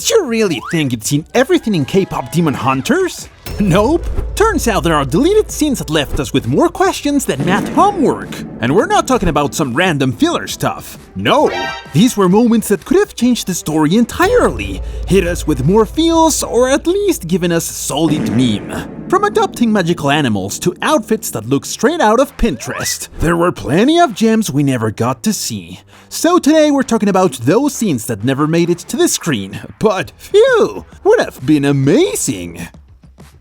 Did you really think you'd seen everything in K-pop Demon Hunters? Nope. Turns out there are deleted scenes that left us with more questions than math homework. And we're not talking about some random filler stuff. No. These were moments that could have changed the story entirely, hit us with more feels, or at least given us solid meme. From adopting magical animals to outfits that look straight out of Pinterest, there were plenty of gems we never got to see. So today we're talking about those scenes that never made it to the screen, but phew, would have been amazing.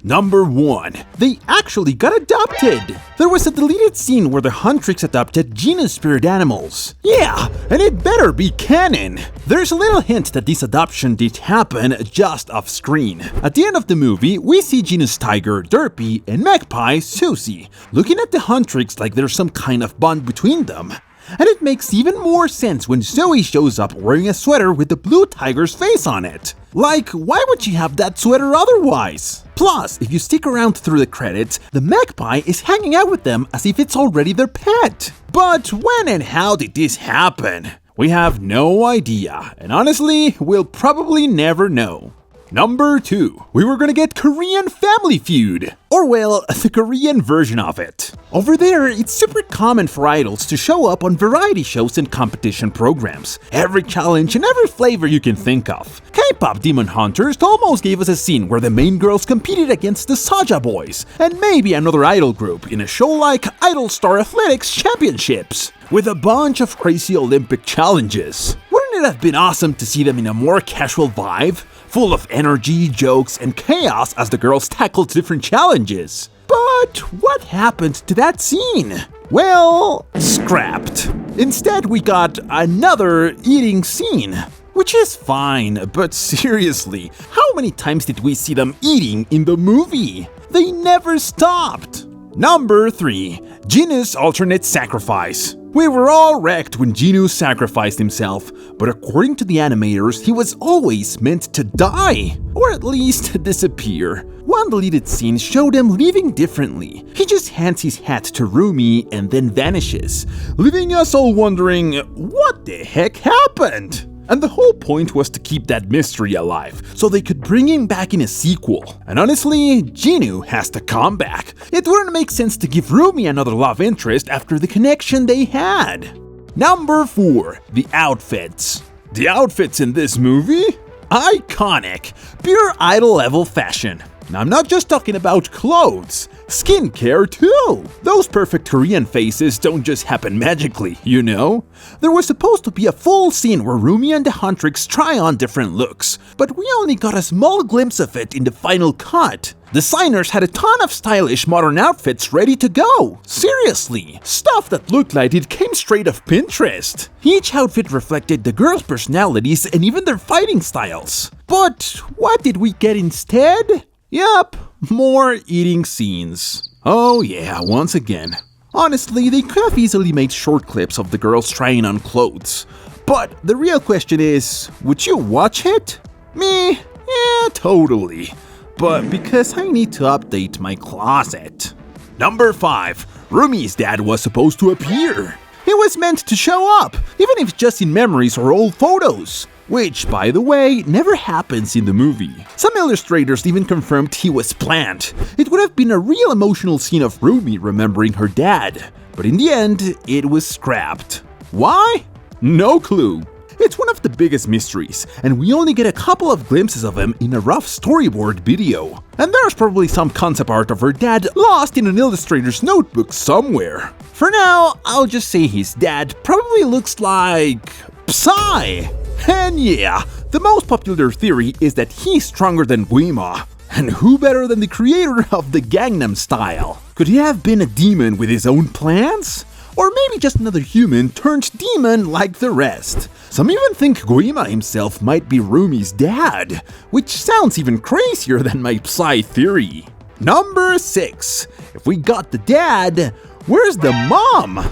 Number 1. They actually got adopted! There was a deleted scene where the Huntrix adopted Jinu's spirit animals. Yeah, and it better be canon! There's a little hint that this adoption did happen just off screen. At the end of the movie, we see Jinu's tiger, Derpy, and magpie, Sussie, looking at the Huntrix like there's some kind of bond between them. And it makes even more sense when Zoe shows up wearing a sweater with the blue tiger's face on it. Like, why would she have that sweater otherwise? Plus, if you stick around through the credits, the magpie is hanging out with them as if it's already their pet. But when and how did this happen? We have no idea, and honestly, we'll probably never know. Number 2. We were gonna get Korean Family Feud. Or well, the Korean version of it. Over there, it's super common for idols to show up on variety shows and competition programs. Every challenge and every flavor you can think of. K-pop Demon Hunters almost gave us a scene where the main girls competed against the Soja Boys, and maybe another idol group in a show like Idol Star Athletics Championships, with a bunch of crazy Olympic challenges. Wouldn't it have been awesome to see them in a more casual vibe? Full of energy, jokes, and chaos as the girls tackled different challenges. But what happened to that scene? Well, scrapped. Instead, we got another eating scene. Which is fine, but seriously, how many times did we see them eating in the movie? They never stopped. Number 3. Jinu's alternate sacrifice. We were all wrecked when Jinu sacrificed himself, but according to the animators, he was always meant to die, or at least disappear. One deleted scene showed him leaving differently. He just hands his hat to Rumi and then vanishes, leaving us all wondering, what the heck happened? And the whole point was to keep that mystery alive, so they could bring him back in a sequel. And honestly, Jinu has to come back. It wouldn't make sense to give Rumi another love interest after the connection they had. Number 4. The outfits. The outfits in this movie? Iconic. Pure idol level fashion. Now, I'm not just talking about clothes, skincare too! Those perfect Korean faces don't just happen magically, you know? There was supposed to be a full scene where Rumi and the Huntrix try on different looks, but we only got a small glimpse of it in the final cut. Designers had a ton of stylish modern outfits ready to go. Seriously, stuff that looked like it came straight off Pinterest. Each outfit reflected the girls' personalities and even their fighting styles. But what did we get instead? Yup, more eating scenes. Oh yeah, once again. Honestly, they could have easily made short clips of the girls trying on clothes. But the real question is, would you watch it? Me? Yeah, totally. But because I need to update my closet. Number 5. Rumi's dad was supposed to appear. He was meant to show up, even if just in memories or old photos. Which, by the way, never happens in the movie. Some illustrators even confirmed he was planned. It would have been a real emotional scene of Rumi remembering her dad. But in the end, it was scrapped. Why? No clue. It's one of the biggest mysteries, and we only get a couple of glimpses of him in a rough storyboard video. And there's probably some concept art of her dad lost in an illustrator's notebook somewhere. For now, I'll just say his dad probably looks like Psy. And yeah, the most popular theory is that he's stronger than Guima. And who better than the creator of the Gangnam Style? Could he have been a demon with his own plans? Or maybe just another human turned demon like the rest. Some even think Guima himself might be Rumi's dad, which sounds even crazier than my Psy theory. Number 6. If we got the dad, where's the mom?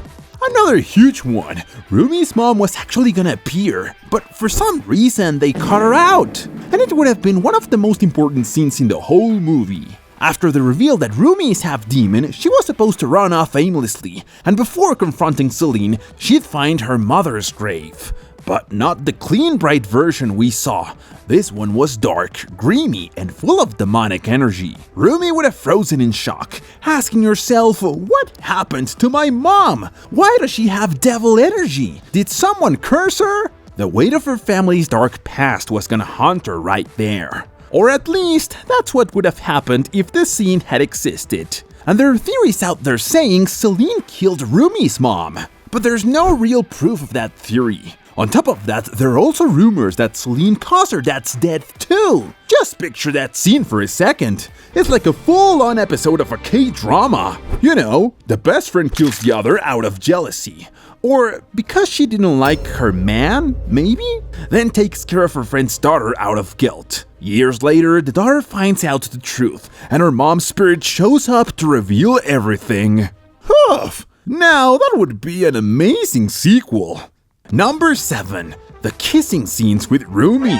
Another huge one. Rumi's mom was actually gonna appear, but for some reason they cut her out. And it would have been one of the most important scenes in the whole movie. After the reveal that Rumi is half demon, she was supposed to run off aimlessly, and before confronting Celine, she'd find her mother's grave. But not the clean, bright version we saw. This one was dark, dreamy, and full of demonic energy. Rumi would have frozen in shock, asking herself, what happened to my mom? Why does she have devil energy? Did someone curse her? The weight of her family's dark past was gonna haunt her right there. Or at least, that's what would have happened if this scene had existed. And there are theories out there saying Celine killed Rumi's mom. But there's no real proof of that theory. On top of that, there are also rumors that Celine caused her dad's death too. Just picture that scene for a second. It's like a full-on episode of a K-drama. You know, the best friend kills the other out of jealousy. Or because she didn't like her man, maybe? Then takes care of her friend's daughter out of guilt. Years later, the daughter finds out the truth, and her mom's spirit shows up to reveal everything. Huff! Now that would be an amazing sequel. Number 7. The kissing scenes with Rumi.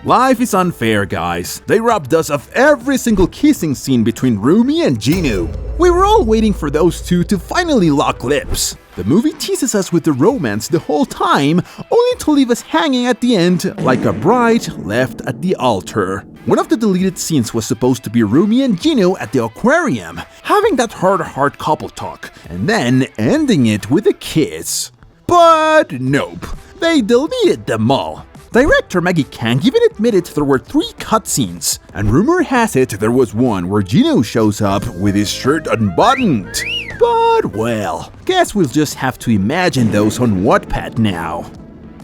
Life is unfair, guys. They robbed us of every single kissing scene between Rumi and Jinu. We were all waiting for those two to finally lock lips. The movie teases us with the romance the whole time, only to leave us hanging at the end like a bride left at the altar. One of the deleted scenes was supposed to be Rumi and Jinu at the aquarium, having that heart-to-heart couple talk, and then ending it with a kiss. But nope, they deleted them all. Director Maggie Kang even admitted there were 3 cutscenes, and rumor has it there was one where Jinu shows up with his shirt unbuttoned. But well, guess we'll just have to imagine those on Wattpad now.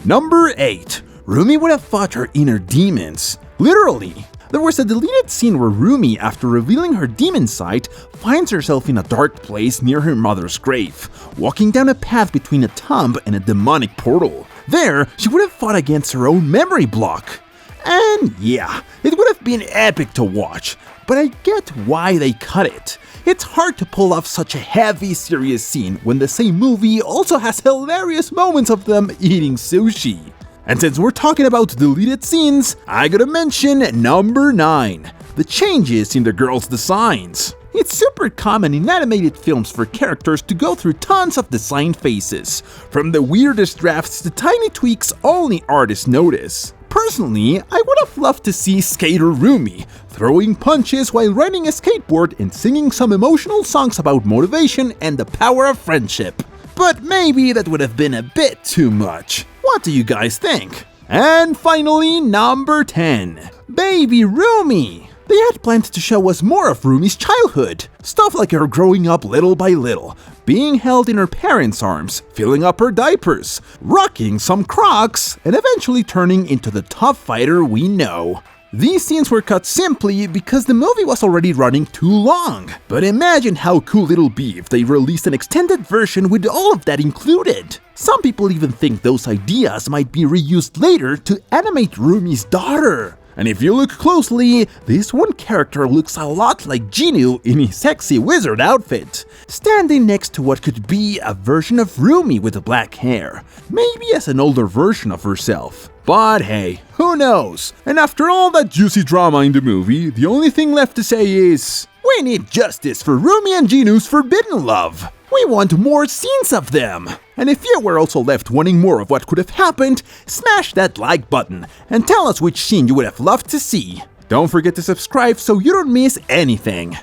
Number 8. Rumi would have fought her inner demons. Literally. There was a deleted scene where Rumi, after revealing her demon side, finds herself in a dark place near her mother's grave, walking down a path between a tomb and a demonic portal. There, she would have fought against her own memory block. And yeah, it would have been epic to watch, but I get why they cut it. It's hard to pull off such a heavy, serious scene when the same movie also has hilarious moments of them eating sushi. And since we're talking about deleted scenes, I gotta mention number 9, the changes in the girls' designs. It's super common in animated films for characters to go through tons of design phases, from the weirdest drafts to tiny tweaks only artists notice. Personally, I would have loved to see Skater Rumi throwing punches while riding a skateboard and singing some emotional songs about motivation and the power of friendship. But maybe that would have been a bit too much. What do you guys think? And finally, number 10. Baby Rumi! They had planned to show us more of Rumi's childhood. Stuff like her growing up little by little, being held in her parents' arms, filling up her diapers, rocking some Crocs, and eventually turning into the tough fighter we know. These scenes were cut simply because the movie was already running too long. But imagine how cool it'll be if they released an extended version with all of that included. Some people even think those ideas might be reused later to animate Rumi's daughter. And if you look closely, this one character looks a lot like Jinu in his sexy wizard outfit, standing next to what could be a version of Rumi with black hair, maybe as an older version of herself. But hey, who knows? And after all that juicy drama in the movie, the only thing left to say is, we need justice for Rumi and Jinu's forbidden love. We want more scenes of them. And if you were also left wanting more of what could have happened, smash that like button and tell us which scene you would have loved to see. Don't forget to subscribe so you don't miss anything.